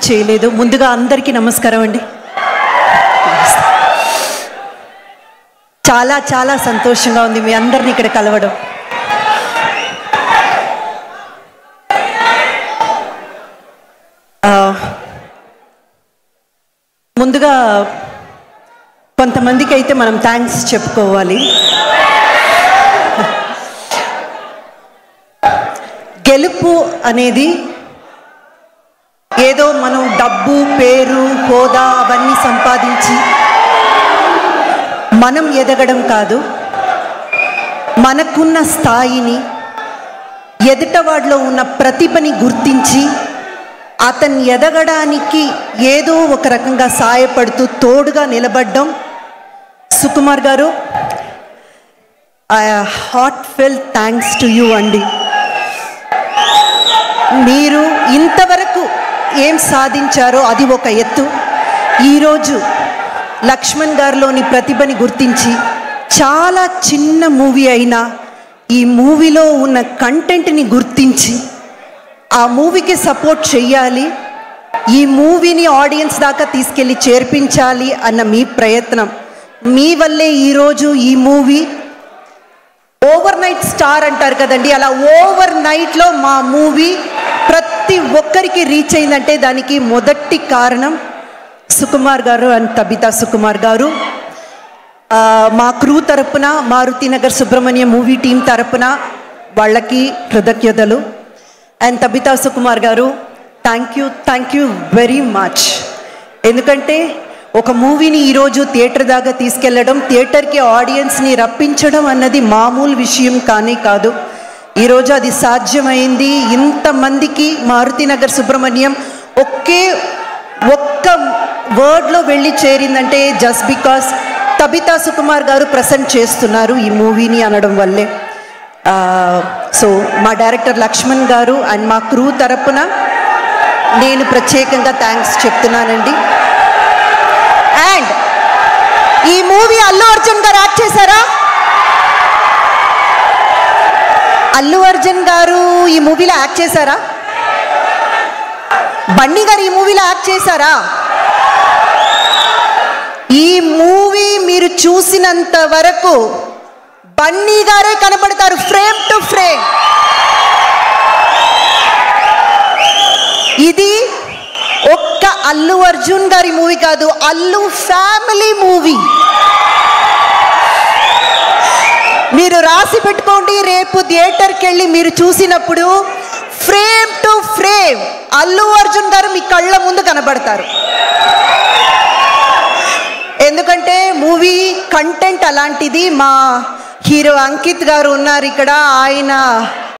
చేయలేదు. ముందుగా అందరికీ నమస్కారం అండి. చాలా చాలా సంతోషంగా ఉంది మీ అందరిని ఇక్కడ కలవడం. ముందుగా కొంతమందికి అయితే మనం థ్యాంక్స్ చెప్పుకోవాలి. గెలుపు అనేది ఏదో మనం డబ్బు, పేరు, హోదా అవన్నీ సంపాదించి మనం ఎదగడం కాదు. మనకున్న స్థాయిని, ఎదుటవాడిలో ఉన్న ప్రతిభని గుర్తించి అతన్ని ఎదగడానికి ఏదో ఒక రకంగా సాయపడుతూ తోడుగా నిలబడ్డం. సుకుమార్ గారు, heartfelt thanks to you అండి. మీరు ఇంతవరకు ఏం సాధించారో అది ఒక ఎత్తు. ఈరోజు లక్ష్మణ్ గారిలోని ప్రతిభని గుర్తించి చాలా చిన్న మూవీ అయినా ఈ మూవీలో ఉన్న కంటెంట్ని గుర్తించి ఆ మూవీకి సపోర్ట్ చెయ్యాలి, ఈ మూవీని ఆడియన్స్ దాకా తీసుకెళ్ళి చేర్పించాలి అన్న మీ ప్రయత్నం, మీ వల్లే ఈరోజు ఈ మూవీ ఓవర్ నైట్ స్టార్ అంటారు కదండి, అలా ఓవర్ నైట్లో మా మూవీ ప్రతి ఒక్కరికి రీచ్ అయిందంటే దానికి మొదటి కారణం సుకుమార్ గారు అండ్ తబితా సుకుమార్ గారు. మా క్రూ తరపున, మారుతినగర్ సుబ్రహ్మణ్యం మూవీ టీం తరపున వాళ్ళకి కృతజ్ఞతలు. అండ్ తబితా సుకుమార్ గారు, థ్యాంక్ యూ వెరీ మచ్. ఎందుకంటే ఒక మూవీని ఈరోజు థియేటర్ దాకా తీసుకెళ్ళడం, థియేటర్కి ఆడియన్స్ని రప్పించడం అన్నది మామూలు విషయం కానీ కాదు. ఈరోజు అది సాధ్యమైంది. ఇంతమందికి మారుతినగర్ సుబ్రహ్మణ్యం ఒక్క వర్డ్లో వెళ్ళి చేరిందంటే జస్ట్ బికాస్ తబితా సుకుమార్ గారు ప్రజెంట్ చేస్తున్నారు ఈ మూవీని అనడం వల్లే. సో మా డైరెక్టర్ లక్ష్మణ్ గారు అండ్ మా క్రూ తరపున నేను ప్రత్యేకంగా థ్యాంక్స్ చెప్తున్నానండి. అండ్ ఈ మూవీ అల్లు అర్జున్ గారు యాక్ట్ చేశారా? అల్లు అర్జున్ గారు ఈ మూవీలో యాక్ట్ చేశారా? బన్నీ గారు ఈ మూవీలో యాక్ట్ చేశారా? ఈ మూవీ మీరు చూసినంత వరకు బన్నీ గారే కనబడతారు ఫ్రేమ్ టు ఫ్రేమ్. ఇది ఒక్క అల్లు అర్జున్ గారి మూవీ కాదు, అల్లు ఫ్యామిలీ మూవీ. మీరు రాసి పెట్టుకోండి, రేపు థియేటర్కి వెళ్ళి మీరు చూసినప్పుడు frame to frame Allu Arjun గారు మీ కళ్ళ ముందు కనబడతారు. ఎందుకంటే మూవీ కంటెంట్ అలాంటిది. మా హీరో అంకిత్ గారు ఉన్నారు ఇక్కడ, ఆయన